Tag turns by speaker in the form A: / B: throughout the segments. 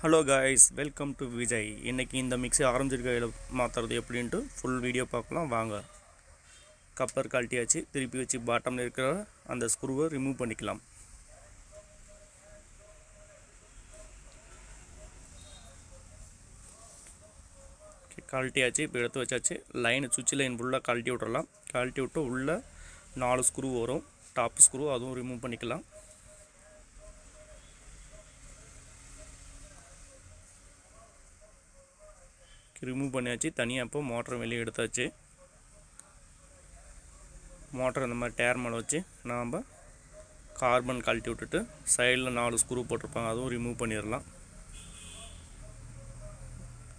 A: Hello guys, welcome to Vijay. இன்றைக்கி இந்த mixie orange கையில் மாற்றுறது எப்படின்ட்டு ஃபுல் வீடியோ பார்க்கலாம் வாங்க. கப்பர் கழட்டியாச்சு. திருப்பி வச்சு பாட்டமில் இருக்கிற அந்த ஸ்க்ரூவை ரிமூவ் பண்ணிக்கலாம். கழட்டியாச்சு. இப்போ எடுத்து வச்சாச்சு. சுவிட்ச் லைன் ஃபுல்லாக கழட்டி விட்றலாம். கழட்டி விட்டு உள்ளே 4 ஸ்க்ரூ வரும். டாப் ஸ்க்ரூ அதுவும் ரிமூவ் பண்ணிக்கலாம். ரிமூவ் பண்ணியாச்சு. தனியாக இப்போ மோட்டர் வெளியே எடுத்தாச்சு. மோட்டர் இந்த மாதிரி டேர் மேலே வச்சு நாம் கார்பன் கழட்டி விட்டுட்டு சைடில் 4 ஸ்க்ரூ போட்டிருப்பாங்க, அதுவும் ரிமூவ் பண்ணிடலாம்.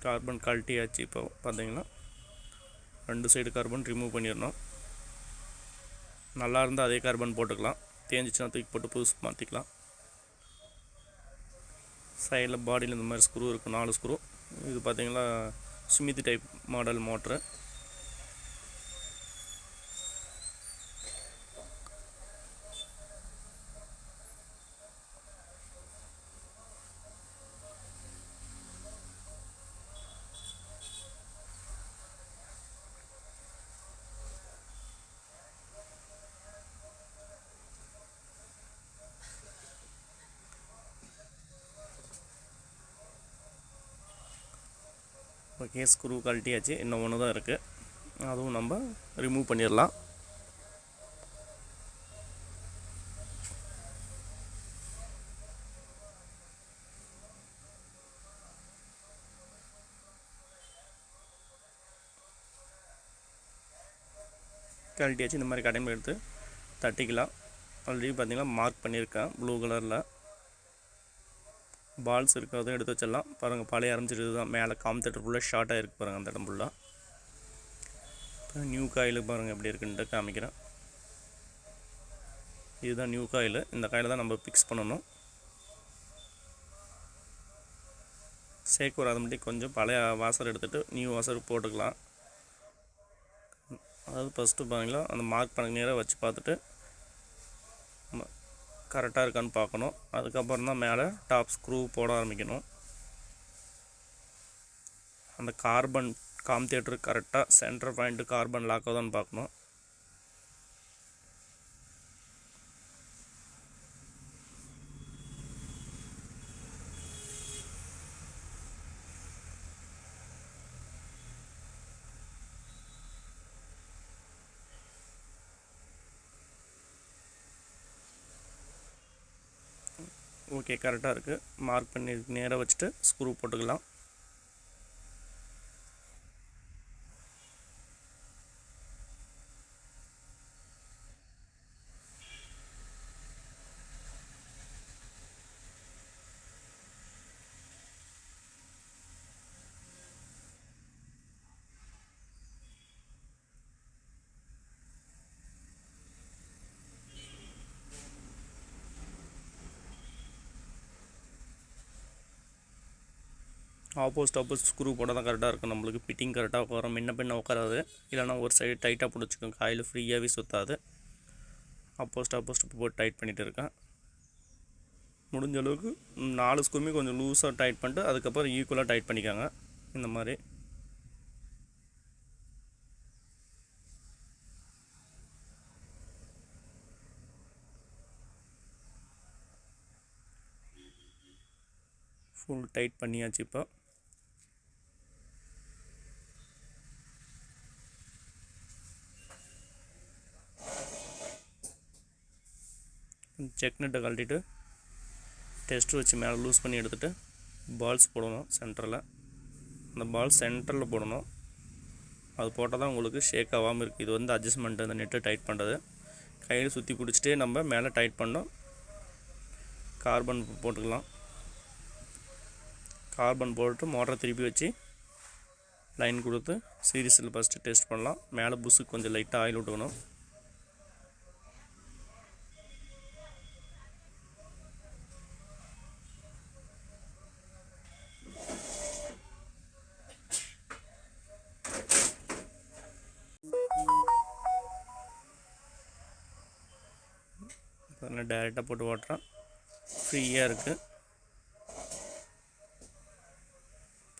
A: கார்பன் கழட்டியாச்சு. இப்போ பார்த்தீங்கன்னா 2 சைடு கார்பன் ரிமூவ் பண்ணிடணும். நல்லா இருந்தால் அதே கார்பன் போட்டுக்கலாம். தேஞ்சிச்சுன்னா தூக்கி போட்டு புதுசு மாற்றிக்கலாம். சைடில் பாடியில் இந்த மாதிரி ஸ்க்ரூ இருக்குது, 4 ஸ்க்ரூ. இது பார்த்தீங்கன்னா Smith type model motor. Okay, screw கழட்டியாச்சு. இன்னும் ஒன்று தான் இருக்குது, அதுவும் நம்ம ரிமூவ் பண்ணிடலாம். கழட்டியாச்சு. இந்த மாதிரி கடைமை எடுத்து தட்டிக்கலாம். ஆல்ரெடி பார்த்திங்கன்னா மார்க் பண்ணியிருக்கேன் ப்ளூ கலரில். பால்ஸ் இருக்குது, அதுவும் எடுத்து வச்சிடலாம். பாருங்கள், பழைய ஆரம்பிச்சிட்டு தான் மேலே காம்பேட்டர் ஃபுல்லாக ஷார்ட்டாக இருக்குது பாருங்கள். அந்த இடம் ஃபுல்லாக இப்போ நியூ காயில் பாருங்கள் எப்படி இருக்குன்ட்டு காமிக்கிறேன். இதுதான் நியூ காயில். இந்த காயில் தான் நம்ம ஃபிக்ஸ் பண்ணணும். சேக் வராத மட்டும் கொஞ்சம் பழைய வாசர் எடுத்துகிட்டு நியூ வாசர் போட்டுக்கலாம். அதாவது ஃபஸ்ட்டு பாருங்களா, அந்த மார்க் பண்ண நேராக வச்சு பார்த்துட்டு கரெக்டாக இருக்கான்னு பார்க்கணும். அதுக்கப்புறம் தான் மேலே டாப் ஸ்க்ரூ போட ஆரம்பிக்கணும். அந்த கார்பன் காம்பேட்டர் கரெக்டாக சென்டர் பாயிண்ட்டு கார்பன் லாக் ஆகுதான்னு பார்க்கணும். ஓகே, கரெக்டாக இருக்குது. மார்க் பண்ணி நேராக வச்சுட்டு ஸ்க்ரூ போட்டுக்கலாம். ஆப்போசிட் ஸ்க்ரூ போட்டால் தான் கரெக்டாக இருக்கும். நம்மளுக்கு ஃபிட்டிங் கரெக்டாக உட்காரும். முன்ன பின்ன உட்காராது. இல்லைனா ஒரு சைடு டைட்டாக பிடிச்சிக்கும். காயில் ஃப்ரீயாகவே சுற்றாது. ஆப்போசிட் போட்டு டைட் பண்ணிகிட்டு இருக்கேன். முடிஞ்ச அளவுக்கு 4 ஸ்க்ரூமே கொஞ்சம் லூஸாக டைட் பண்ணிட்டு அதுக்கப்புறம் ஈக்குவலாக டைட் பண்ணிக்காங்க. இந்த மாதிரி ஃபுல் டைட் பண்ணியாச்சு. இப்போ செக் நட்டை கழட்டிட்டு டெஸ்ட் வச்சு மேலே லூஸ் பண்ணி எடுத்துகிட்டு பால்ஸ் போடணும் சென்டரில். அந்த பால் சென்டரில் போடணும். அது போட்டால் தான் உங்களுக்கு ஷேக் ஆகாமல் இருக்குது. இது வந்து அட்ஜஸ்ட்மெண்ட்டு, அந்த நெட்டு டைட் பண்ணுறது. கையில் சுற்றி பிடிச்சிட்டே நம்ம மேலே டைட் பண்ணோம். கார்பன் போட்டுக்கலாம். கார்பன் போட்டு மோட்டரை திருப்பி வச்சு லைன் கொடுத்து சீரிஸில் ஃபஸ்ட்டு டெஸ்ட் பண்ணலாம். மேலே புஷ்ஷுக்கு கொஞ்சம் லைட்டாக ஆயில் விட்டுக்கணும். டைரெக்டாக போட்டு ஓட்டுறேன். ஃப்ரீயாக இருக்குது.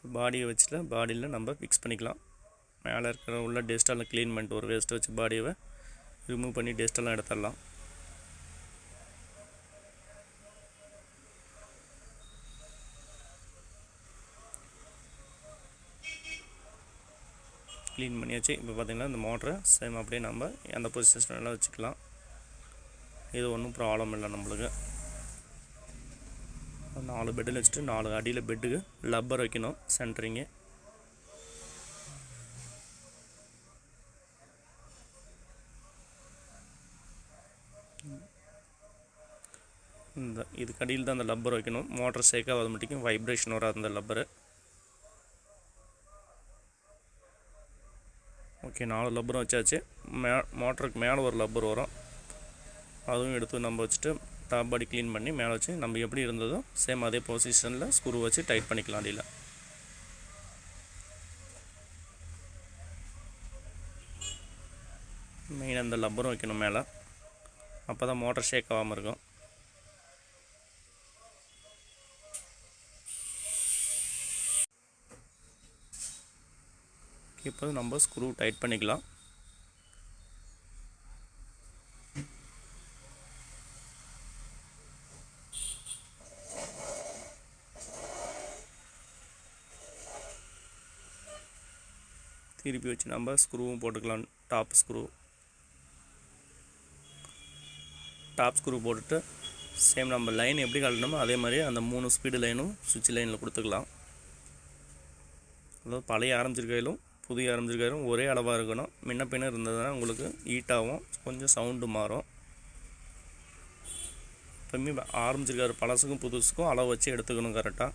A: பாடியை வச்சுட்டு பாடியில் நம்ம ஃபிக்ஸ் பண்ணிக்கலாம். மேலே இருக்கிற உள்ள டஸ்ட்டெல்லாம் க்ளீன் பண்ணிட்டு ஒரு வேஸ்ட்டை வச்சு பாடியை ரிமூவ் பண்ணி டஸ்ட்டெல்லாம் எடுத்துடலாம். க்ளீன் பண்ணியாச்சு. இப்போ பார்த்திங்கன்னா இந்த மோட்டரை சேம் அப்படியே நம்ம எந்த பொசிஷன்லாம் வச்சுக்கலாம். இது ஒன்றும் ப்ராப்ளம் இல்லை நம்மளுக்கு. 4 பெட்டில் வச்சுட்டு 4 அடியில் பெட்டுக்கு லப்பர் வைக்கணும் சென்டரிங்கு. இதுக்கு அடியில் தான் அந்த லப்பர் வைக்கணும். மோட்டர் ஷேக்காகாத மட்டும் வைப்ரேஷன் வராது அந்த லப்பரு. ஓகே, 4 லப்பரும் வச்சாச்சு. மோட்டருக்கு மேலே ஒரு லப்பர் வரும், அதுவும் எடுத்து நம்ம வச்சுட்டு டாப் பாடி க்ளீன் பண்ணி மேலே வச்சு நம்ம எப்படி இருந்ததோ சேம் அதே பொசிஷனில் ஸ்க்ரூ வச்சு டைட் பண்ணிக்கலாம். அடியில் மெயின் அந்த லப்பரும் வைக்கணும் மேலே, அப்போ தான் மோட்டர் ஷேக் ஆகாமல் இருக்கும். இப்போ நம்ம ஸ்க்ரூ டைட் பண்ணிக்கலாம். திருப்பி வச்சு நம்ம ஸ்க்ரூவும் போட்டுக்கலாம். டாப் ஸ்க்ரூ போட்டுட்டு சேம் நம்ம லைன் எப்படி கழட்டணுமோ அதே மாதிரி அந்த 3 ஸ்பீடு லைனும் சுவிட்ச் லைனில் கொடுத்துக்கலாம். அதாவது பழைய ஆரம்பிச்சிருக்கையிலும் புதிய ஆரம்பிச்சிருக்கையிலும் ஒரே அளவாக இருக்கணும். முன்ன பின்ன இருந்ததுன்னா உங்களுக்கு ஹீட்டாகும், கொஞ்சம் சவுண்டு மாறும். எப்பவுமே ஆரம்பிச்சிருக்காரு பழசுக்கும் புதுசுக்கும் அளவு வச்சு எடுத்துக்கணும் கரெக்டாக.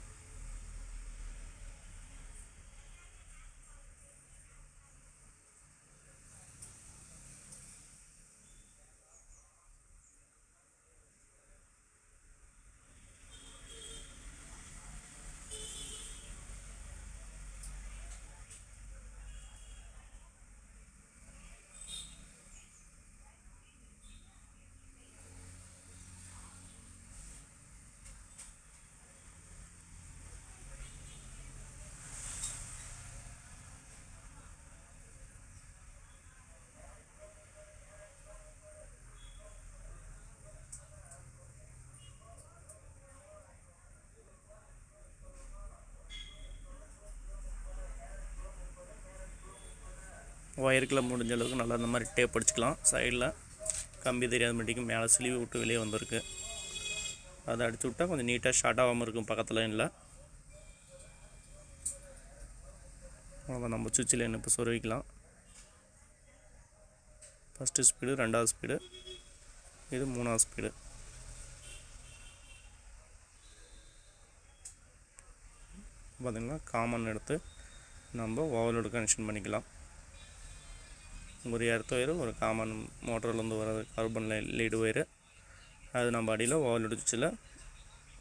A: ஒயருக்குள்ள முடிஞ்ச அளவுக்கு நல்லா இந்த மாதிரி டேப் அடிச்சுக்கலாம். சைடில் கம்பி தெரியாத மாட்டிக்கும் மேலே சிலிவி விட்டு வெளியே வந்திருக்கு, அதை அடிச்சு விட்டால் கொஞ்சம் நீட்டாக ஷார்ட் ஆகாமல் இருக்கும் பக்கத்தில் லைனில். அவ்வளோதான், நம்ம சுவிட்ச் லைன் இப்போ சொருவிக்கலாம். ஃபஸ்ட்டு ஸ்பீடு, 2வது ஸ்பீடு, இது 3வது ஸ்பீடு. பார்த்திங்கன்னா காமன் எடுத்து நம்ம ஓவர்லோடு கனெக்ஷன் பண்ணிக்கலாம். ஒரு எர்த் ஒயரு, ஒரு காமன் மோட்டர்லேருந்து வர கார்பன் லீடு ஒயரு, அது நம்ம அடியில் ஓவர்லோடு சுவிட்சில்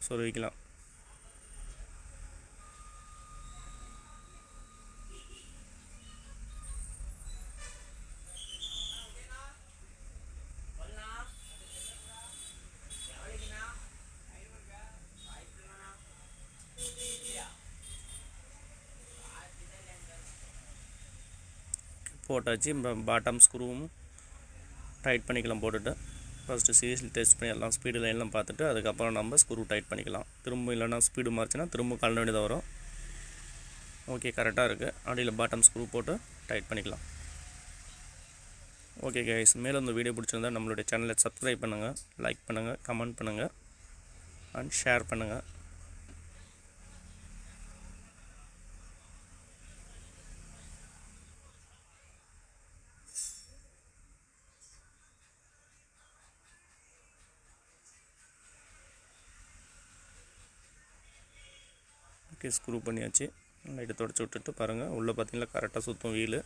A: சொருவிக்கலாம். போட்டாச்சு. பாட்டம் ஸ்க்ரூவும் டைட் பண்ணிக்கலாம். போட்டுட்டு ஃபஸ்ட்டு சீரியஸில் டெஸ்ட் பண்ணி எல்லாம் ஸ்பீடு லைன்லாம் பார்த்துட்டு அதுக்கப்புறம் நம்ம ஸ்க்ரூ டைட் பண்ணிக்கலாம். திரும்ப இல்லைனா ஸ்பீடு மாறிச்சுன்னா திரும்ப கழட்ட வேண்டியதாக வரும். ஓகே, கரெக்டாக இருக்குது. அடியில் பாட்டம் ஸ்க்ரூ போட்டு டைட் பண்ணிக்கலாம். ஓகே கைஸ், மேலும் இந்த வீடியோ பிடிச்சிருந்தால் நம்மளுடைய சேனலை சப்ஸ்கிரைப் பண்ணுங்கள், லைக் பண்ணுங்கள், கமெண்ட் பண்ணுங்கள் அண்ட் ஷேர் பண்ணுங்கள். ஓகே, ஸ்க்ரூ பண்ணியாச்சு. லைட்டை தொடச்சி விட்டுட்டு பாருங்கள், உள்ளே பார்த்தீங்கன்னா கரெக்டாக சுற்றும் வீலு.